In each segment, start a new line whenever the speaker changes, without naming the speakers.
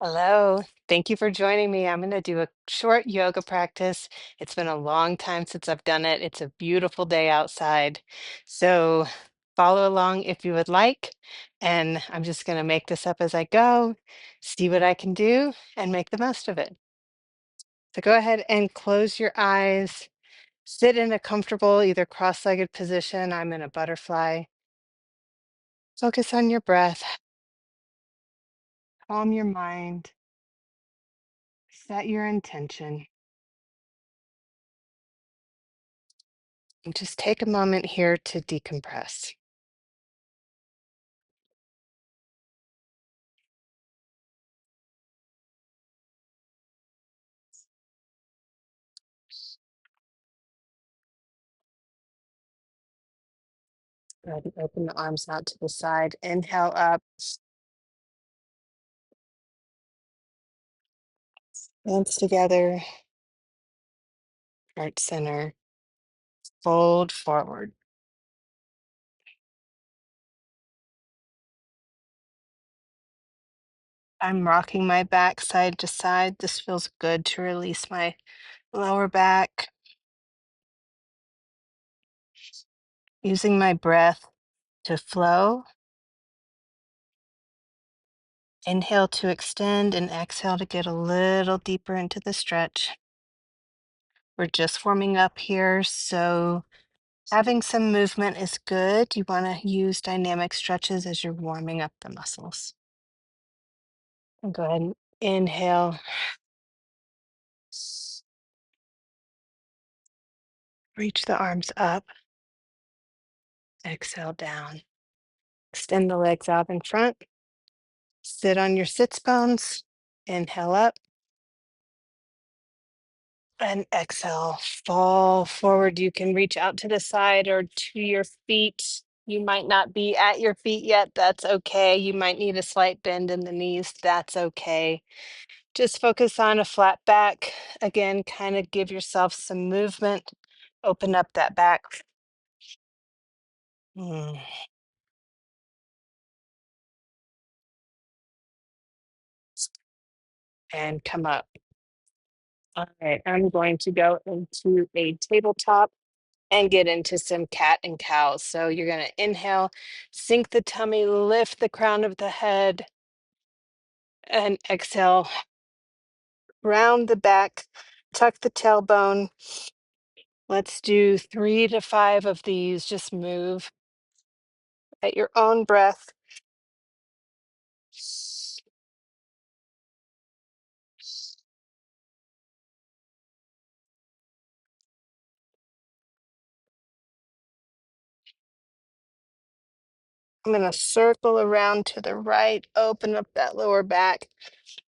Hello. Thank you for joining me. I'm going to do a short yoga practice. It's been a long time since I've done it. It's a beautiful day outside. So follow along if you would like. And I'm just going to make this up as I go, see what I can do, and make the most of it. So go ahead and close your eyes. Sit in a comfortable, either cross-legged position. I'm in a butterfly. Focus on your breath. Calm your mind. Set your intention. And just take a moment here to decompress. Go ahead and open the arms out to the side. Inhale up, hands together, heart center, fold forward. I'm rocking my back side to side. This feels good to release my lower back. Using my breath to flow. Inhale to extend and exhale to get a little deeper into the stretch. We're just warming up here, so having some movement is good. You want to use dynamic stretches as you're warming up the muscles. And go ahead and inhale. Reach the arms up. Exhale down. Extend the legs out in front. Sit on your sits bones. Inhale up. And exhale. Fall forward. You can reach out to the side or to your feet. You might not be at your feet yet. That's okay. You might need a slight bend in the knees. That's okay. Just focus on a flat back. Again, kind of give yourself some movement. Open up that back. Mm. And come up. All right, I'm going to go into a tabletop and get into some cat and cow. So you're going to inhale, sink the tummy, lift the crown of the head, and exhale, round the back, tuck the tailbone. Let's do 3 to 5 of these. Just move at your own breath. I'm going to circle around to the right, open up that lower back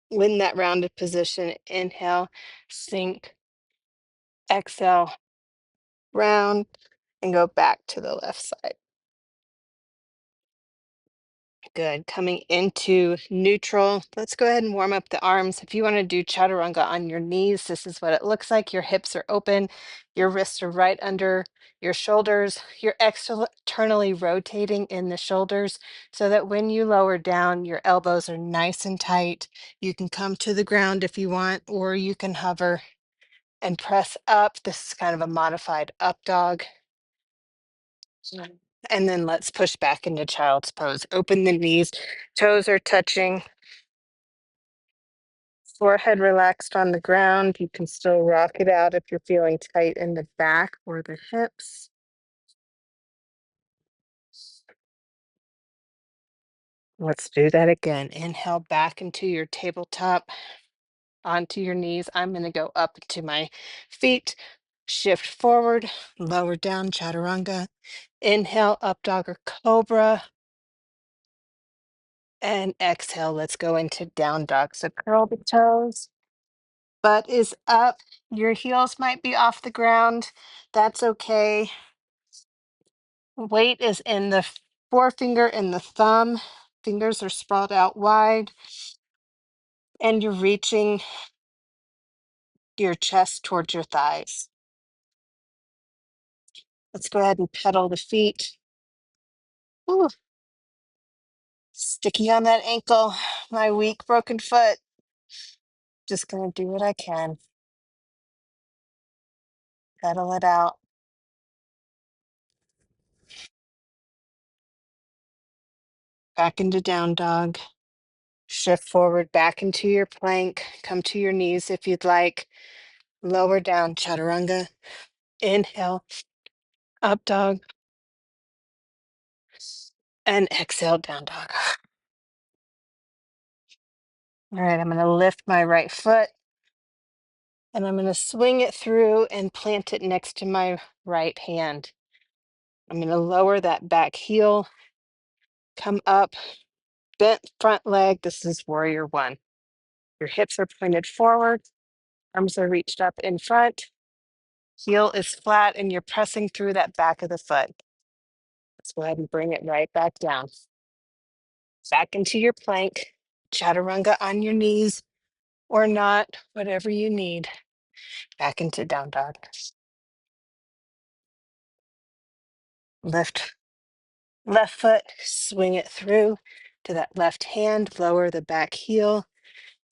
in that rounded position. Inhale, sink, exhale, round, and go back to the left side. Good. Coming into neutral. Let's go ahead and warm up the arms. If you want to do chaturanga on your knees, this is what it looks like. Your hips are open, your wrists are right under your shoulders. You're externally rotating in the shoulders so that when you lower down, your elbows are nice and tight. You can come to the ground if you want, or you can hover and press up. This is kind of a modified up dog. And then let's push back into child's pose. Open the knees, toes are touching, forehead relaxed on the ground. You can still rock it out if you're feeling tight in the back or the hips. Let's do that again. Inhale back into your tabletop, onto your knees. I'm going to go up to my feet, shift forward, lower down, chaturanga. Inhale, up dog or cobra. And exhale, let's go into down dog. So curl the toes. Butt is up. Your heels might be off the ground. That's okay. Weight is in the forefinger and the thumb. Fingers are sprawled out wide. And you're reaching your chest towards your thighs. Let's go ahead and pedal the feet. Ooh, sticky on that ankle. My weak broken foot. Just gonna do what I can. Pedal it out. Back into down dog. Shift forward back into your plank. Come to your knees if you'd like. Lower down, chaturanga. Inhale, up dog, and exhale, down dog. All right, I'm going to lift my right foot and I'm going to swing it through and plant it next to my right hand. I'm going to lower that back heel, come up, bent front leg. This is warrior one. Your hips are pointed forward, arms are reached up in front, heel is flat, and you're pressing through that back of the foot. Let's go ahead and bring it right back down. Back into your plank, chaturanga on your knees or not, whatever you need. Back into down dog. Lift left foot, swing it through to that left hand, lower the back heel.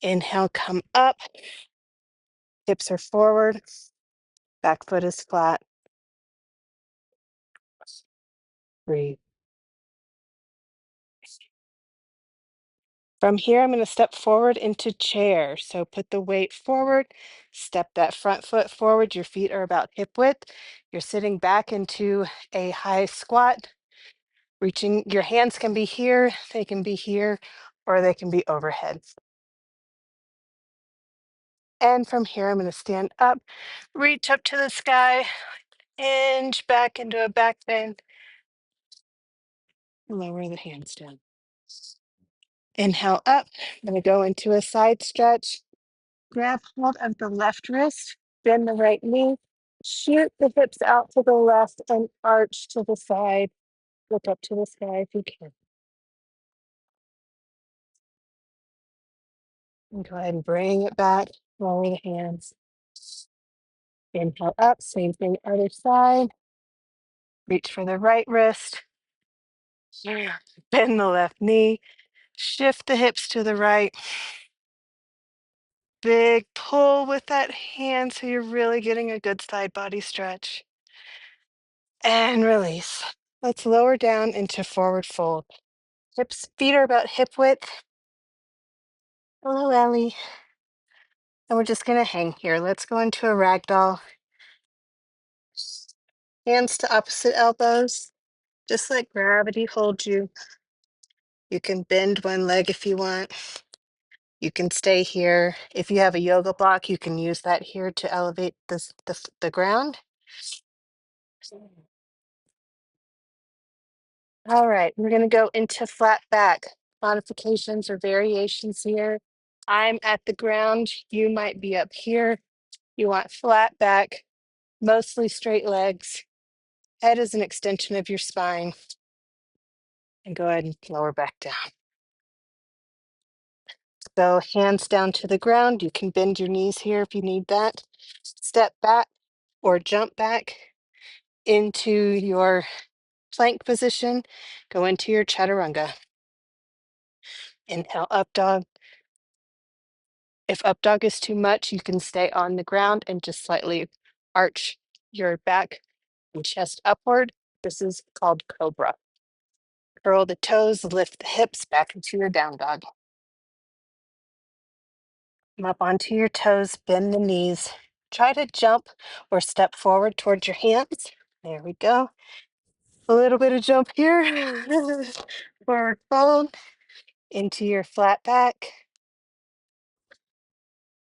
Inhale, come up, hips are forward, back foot is flat. Breathe. From here, I'm going to step forward into chair. So put the weight forward, step that front foot forward. Your feet are about hip width. You're sitting back into a high squat. Reaching, your hands can be here, they can be here, or they can be overhead. And from here, I'm going to stand up, reach up to the sky, hinge back into a back bend, lower the hands down. Inhale up, I'm going to go into a side stretch. Grab hold of the left wrist, bend the right knee, shoot the hips out to the left and arch to the side. Look up to the sky if you can. And go ahead and bring it back, lower the hands. Inhale up, same thing, other side. Reach for the right wrist. Bend the left knee. Shift the hips to the right. Big pull with that hand so you're really getting a good side body stretch. And release. Let's lower down into forward fold. Feet are about hip width. Hello, Ellie. And we're just gonna hang here. Let's go into a ragdoll. Hands to opposite elbows. Just let gravity hold you. You can bend one leg if you want. You can stay here. If you have a yoga block, you can use that here to elevate the ground. All right, we're going to go into flat back. Modifications or variations here. I'm at the ground. You might be up here. You want flat back, mostly straight legs. Head is an extension of your spine. And go ahead and lower back down. So hands down to the ground. You can bend your knees here if you need that. Step back or jump back into your plank position. Go into your chaturanga. Inhale, up dog. If up dog is too much, you can stay on the ground and just slightly arch your back and chest upward. This is called cobra. Curl the toes, lift the hips back into your down dog. Come up onto your toes, bend the knees. Try to jump or step forward towards your hands. There we go. A little bit of jump here. Forward fold into your flat back.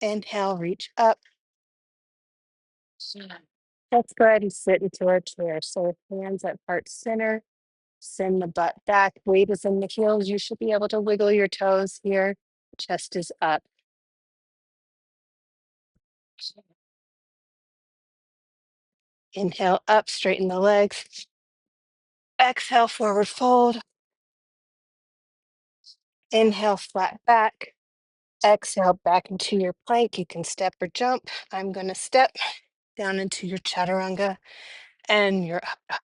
Inhale, reach up. Let's go ahead and sit into our chair. So hands at heart center, send the butt back, weight is in the heels. You should be able to wiggle your toes here. Chest is up. Inhale up, straighten the legs. Exhale, forward fold. Inhale, flat back. Exhale, back into your plank. You can step or jump. I'm going to step down into your chaturanga and you're up.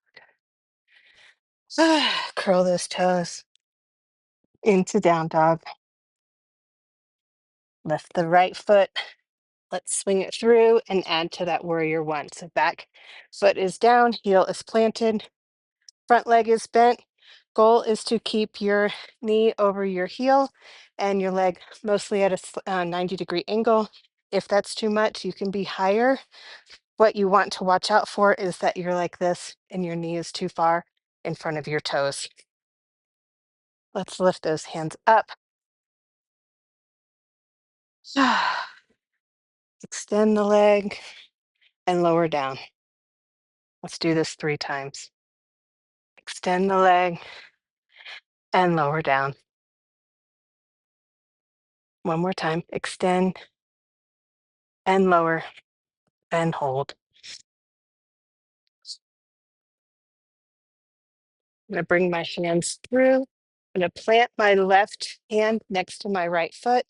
Curl those toes into down dog. Lift the right foot. Let's swing it through and add to that warrior one. So back foot is down, heel is planted, front leg is bent. Goal is to keep your knee over your heel and your leg mostly at a 90-degree angle. If that's too much, you can be higher. What you want to watch out for is that you're like this and your knee is too far in front of your toes. Let's lift those hands up. Extend the leg and lower down. Let's do this 3 times. Extend the leg and lower down. One more time. Extend and lower and hold. I'm going to bring my hands through. I'm going to plant my left hand next to my right foot,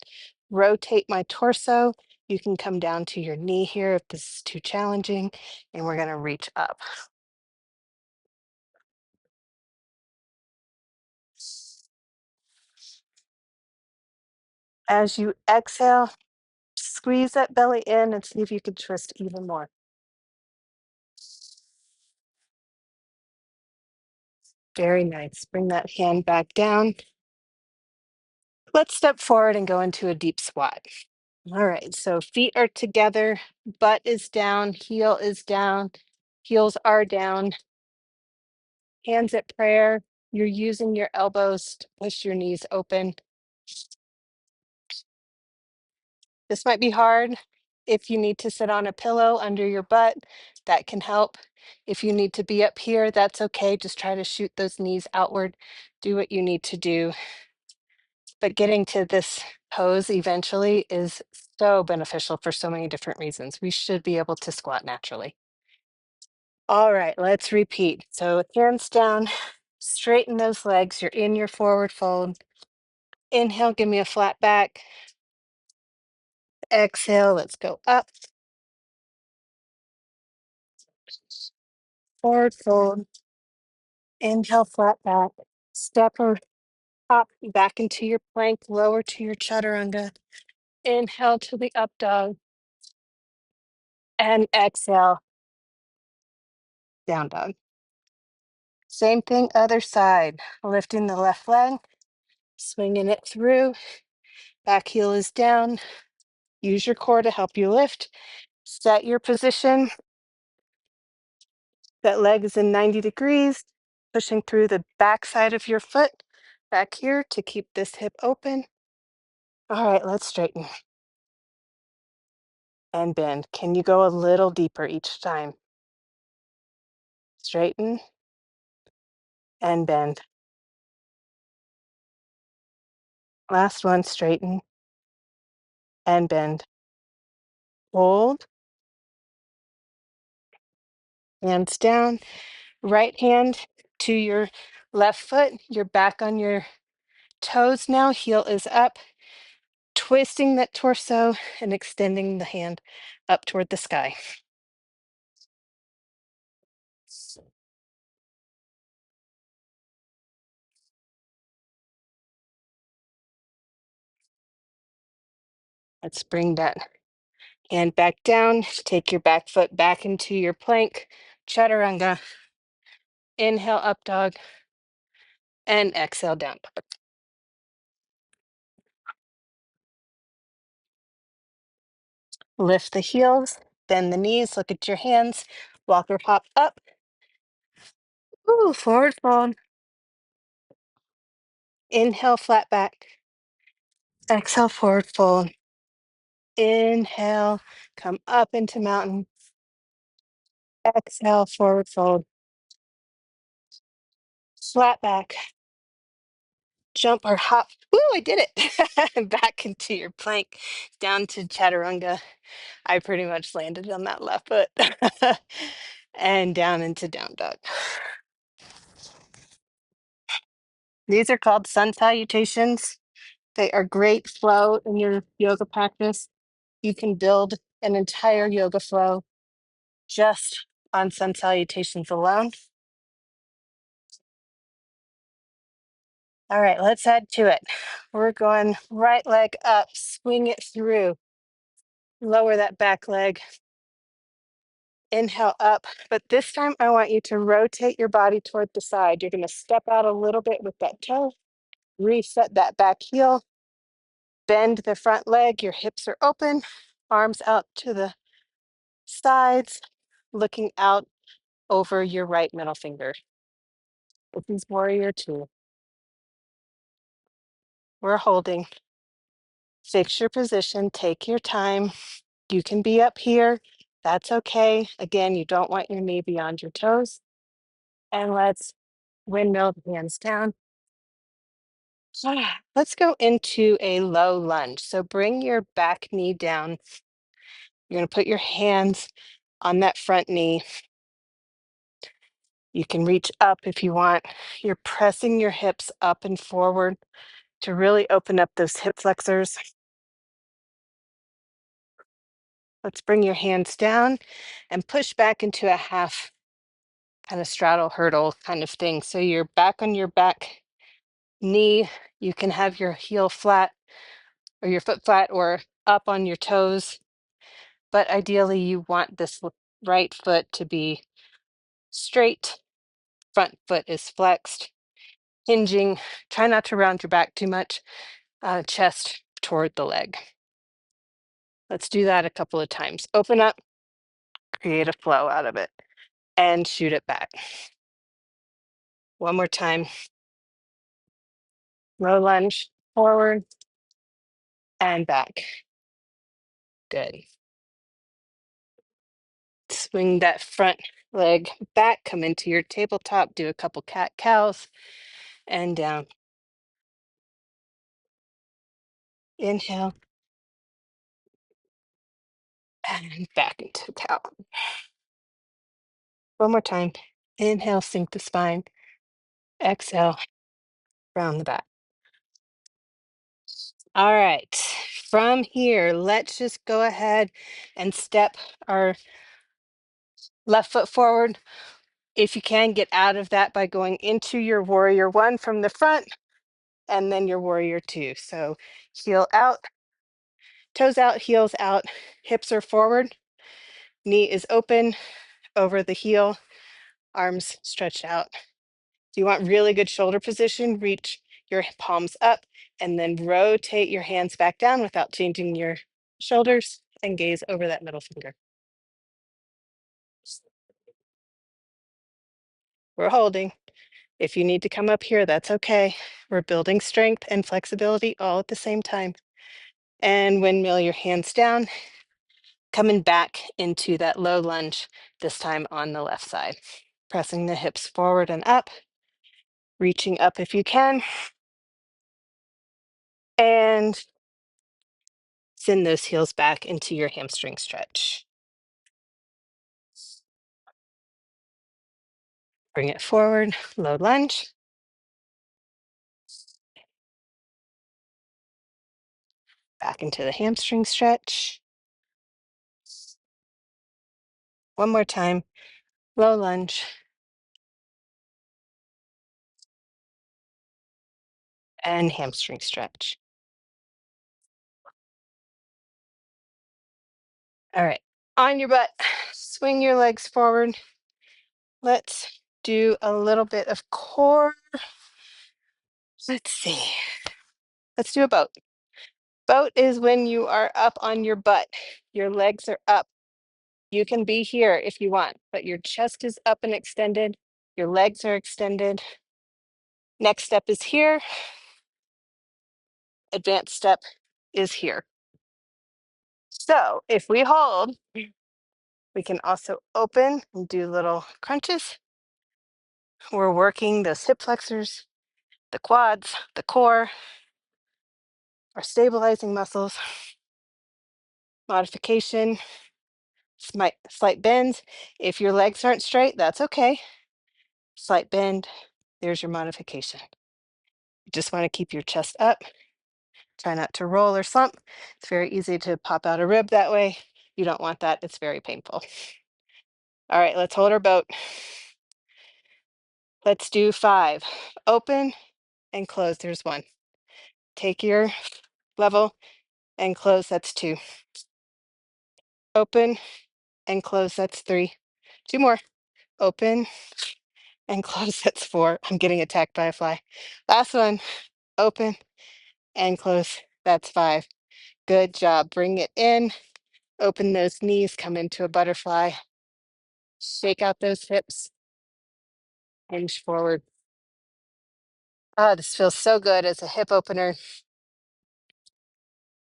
rotate my torso. You can come down to your knee here if this is too challenging, and we're going to reach up. As you exhale, squeeze that belly in and see if you can twist even more. Very nice. Bring that hand back down. Let's step forward and go into a deep squat. All right, so feet are together, butt is down, heel is down, heels are down, hands at prayer. You're using your elbows to push your knees open. This might be hard. If you need to sit on a pillow under your butt, that can help. If you need to be up here, that's okay. Just try to shoot those knees outward. Do what you need to do. But getting to this pose eventually is so beneficial for so many different reasons. We should be able to squat naturally. All right, let's repeat. So hands down, straighten those legs. You're in your forward fold. Inhale, give me a flat back. Exhale, let's go up. Forward fold. Inhale, flat back. Step or hop back into your plank, lower to your chaturanga. Inhale to the up dog. And exhale, down dog. Same thing, other side. Lifting the left leg, swinging it through. Back heel is down. Use your core to help you lift. Set your position. That leg is in 90 degrees, pushing through the back side of your foot back here to keep this hip open. All right, let's straighten and bend. Can you go a little deeper each time? Straighten and bend. Last one, straighten and bend. Hold, hands down, right hand to your left foot. You're back on your toes now, heel is up, twisting that torso and extending the hand up toward the sky. Let's bring that hand back down. Take your back foot back into your plank, chaturanga. Inhale, up dog, and exhale, down dog. Lift the heels, bend the knees, look at your hands, walk or hop up. Ooh, forward fold. Inhale, flat back. Exhale, forward fold. Inhale, come up into mountain. Exhale, forward fold. Flat back. Jump or hop. Woo, I did it. Back into your plank, down to chaturanga. I pretty much landed on that left foot. And down into down dog. These are called sun salutations. They are great flow in your yoga practice. You can build an entire yoga flow just on sun salutations alone. All right, let's add to it. We're going right leg up, swing it through, lower that back leg, inhale up. But this time I want you to rotate your body toward the side. You're going to step out a little bit with that toe, reset that back heel, bend the front leg. Your hips are open, arms out to the sides, looking out over your right middle finger. This is warrior two. We're holding. Fix your position, take your time. You can be up here. That's okay. Again, you don't want your knee beyond your toes. And let's windmill the hands down. Let's go into a low lunge. So bring your back knee down. You're going to put your hands on that front knee. You can reach up if you want. You're pressing your hips up and forward to really open up those hip flexors. Let's bring your hands down and push back into a half kind of straddle hurdle kind of thing. So you're back on your back knee. You can have your heel flat or your foot flat or up on your toes. But ideally, you want this right foot to be straight. Front foot is flexed, hinging. Try not to round your back too much. Chest toward the leg. Let's do that a couple of times. Open up, create a flow out of it, and shoot it back. One more time. Low lunge, forward and back. Good. Swing that front leg back, come into your tabletop, do a couple cat cows, and down. Inhale, and back into cow. One more time. Inhale, sink the spine. Exhale, round the back. All right. From here, let's just go ahead and step our left foot forward. If you can, get out of that by going into your warrior one from the front and then your warrior two. So heel out, toes out, heels out, hips are forward, knee is open over the heel, arms stretched out. If you want really good shoulder position, reach your palms up and then rotate your hands back down without changing your shoulders and gaze over that middle finger. We're holding. If you need to come up here, that's okay. We're building strength and flexibility all at the same time. And windmill your hands down, coming back into that low lunge, this time on the left side. Pressing the hips forward and up, reaching up if you can, and send those heels back into your hamstring stretch. Bring it forward, low lunge. Back into the hamstring stretch. One more time, low lunge. And hamstring stretch. All right, on your butt, swing your legs forward. Let's do a little bit of core. Let's see. Let's do a boat. Boat is when you are up on your butt. Your legs are up. You can be here if you want, but your chest is up and extended. Your legs are extended. Next step is here. Advanced step is here. So if we hold, we can also open and do little crunches. We're working those hip flexors, the quads, the core, our stabilizing muscles. Modification, slight bends. If your legs aren't straight, that's okay. Slight bend, there's your modification. You just want to keep your chest up. Try not to roll or slump. It's very easy to pop out a rib that way. You don't want that. It's very painful. All right, let's hold our boat. Let's do 5. Open, and close. There's one. Take your level and close. That's two. Open and close. That's three. Two more. Open and close. That's four. I'm getting attacked by a fly. Last one. Open and close. That's five. Good job. Bring it in. Open those knees. Come into a butterfly. Shake out those hips. Hinge forward. Oh, this feels so good as a hip opener.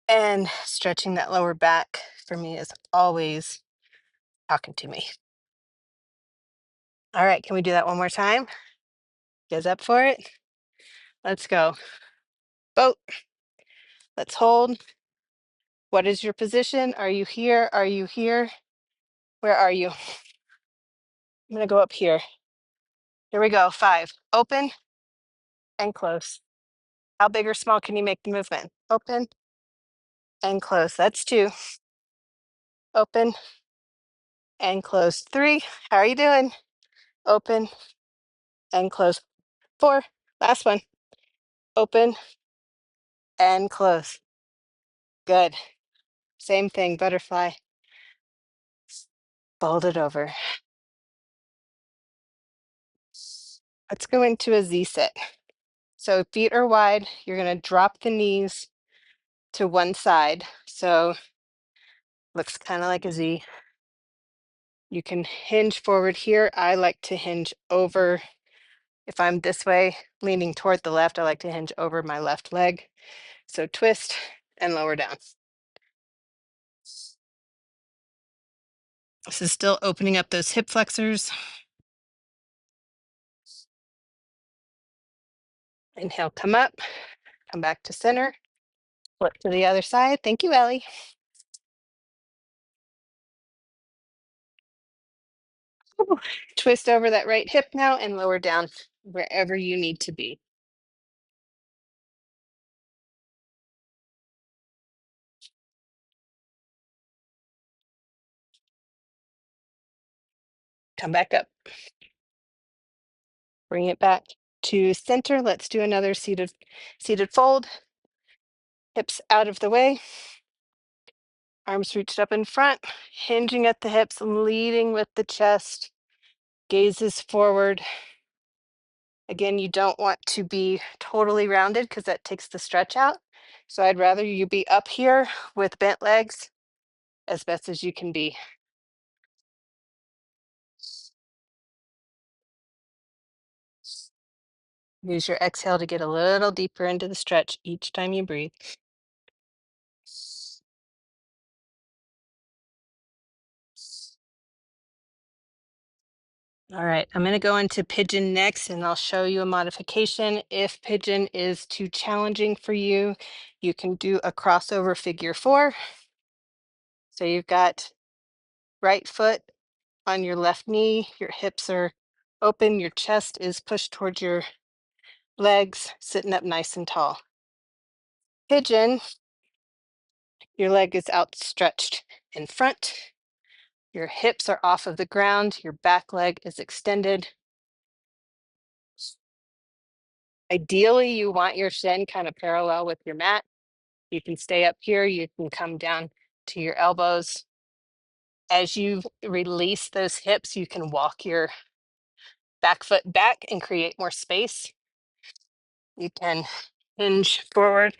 And stretching that lower back for me is always talking to me. All right, can we do that one more time? You guys up for it? Let's go. Boat. Let's hold. What is your position? Are you here? Are you here? Where are you? I'm gonna go up here. Here we go. Five. Open and close. How big or small can you make the movement? Open and close. That's two. Open and close. Three. How are you doing? Open and close. Four. Last one. Open and close. Good. Same thing, butterfly. Fold it over. Let's go into a Z sit. So feet are wide. You're going to drop the knees to one side. So looks kind of like a Z. You can hinge forward here. I like to hinge over. If I'm this way, leaning toward the left, I like to hinge over my left leg. So twist and lower down. This is still opening up those hip flexors. Inhale, come up, come back to center. Flip to the other side. Thank you, Ellie. Ooh. Twist over that right hip now and lower down wherever you need to be. Come back up. Bring it back to center. Let's do another seated fold. Hips out of the way. Arms reached up in front, hinging at the hips, leading with the chest. Gazes forward. Again, you don't want to be totally rounded because that takes the stretch out. So I'd rather you be up here with bent legs as best as you can be. Use your exhale to get a little deeper into the stretch each time you breathe. All right, I'm going to go into pigeon next and I'll show you a modification. If pigeon is too challenging for you, you can do a crossover figure four. So you've got right foot on your left knee, your hips are open, your chest is pushed towards your legs, sitting up nice and tall. Pigeon, your leg is outstretched in front. Your hips are off of the ground. Your back leg is extended. Ideally, you want your shin kind of parallel with your mat. You can stay up here. You can come down to your elbows. As you release those hips, you can walk your back foot back and create more space. You can hinge forward,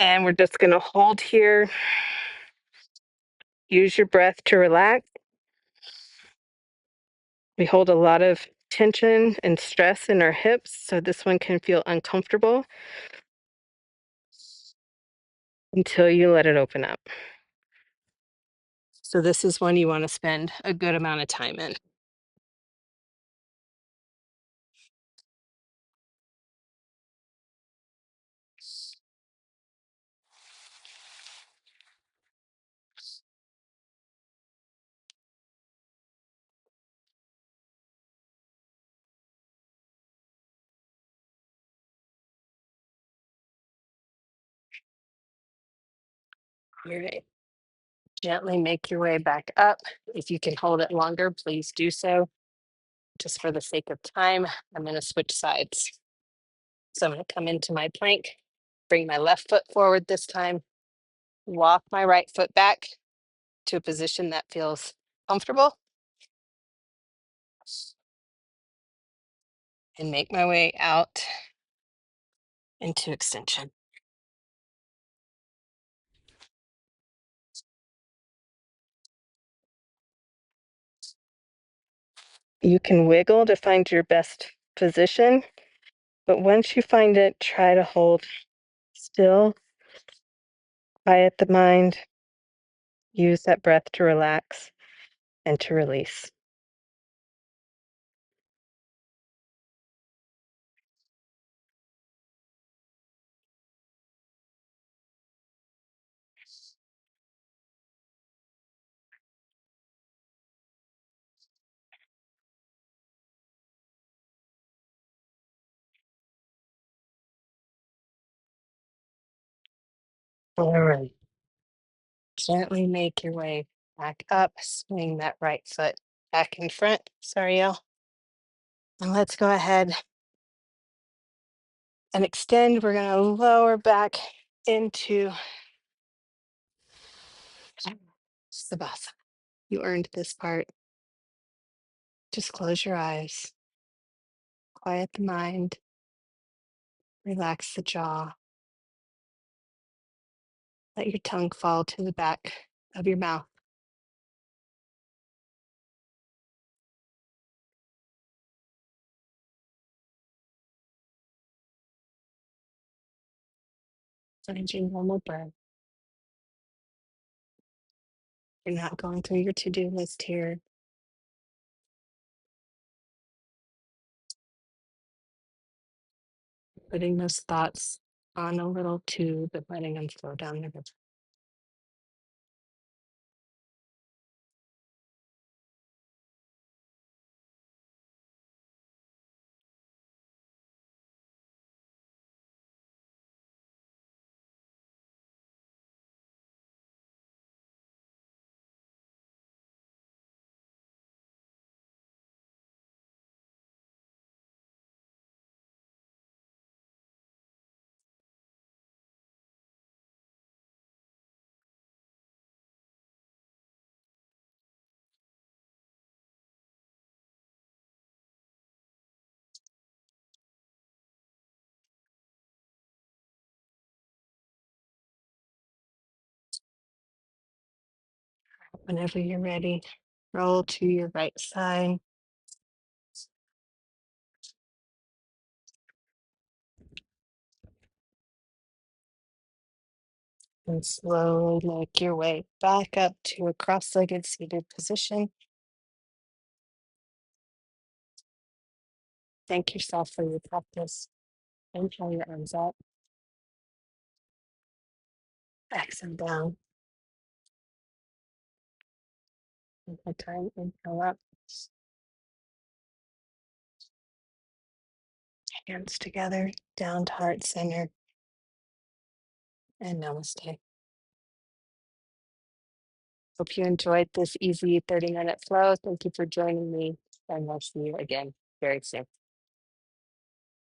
and we're just going to hold here. Use your breath to relax. We hold a lot of tension and stress in our hips, so this one can feel uncomfortable until you let it open up. So this is one you want to spend a good amount of time in. All right. Gently make your way back up. If you can hold it longer, please do so. Just for the sake of time, I'm going to switch sides. So I'm going to come into my plank, bring my left foot forward this time, walk my right foot back to a position that feels comfortable, and make my way out into extension. You can wiggle to find your best position, but once you find it, try to hold still, quiet the mind, use that breath to relax and to release. All right. Gently make your way back up, swing that right foot back in front. Sorry, Elle. And let's go ahead and extend. We're going to lower back into Sabasana. You earned this part. Just close your eyes, quiet the mind, relax the jaw, let your tongue fall to the back of your mouth. Find your normal breath. You're not going through your to-do list here. Putting those thoughts on a little tube and letting them flow down the river. Whenever you're ready, roll to your right side. And slowly make your way back up to a cross-legged seated position. Thank yourself for your practice. Inhale your arms up. Exhale down. One more time. Inhale up. Hands together. Down to heart center. And namaste. Hope you enjoyed this easy 30-minute flow. Thank you for joining me. And we'll see you again very soon.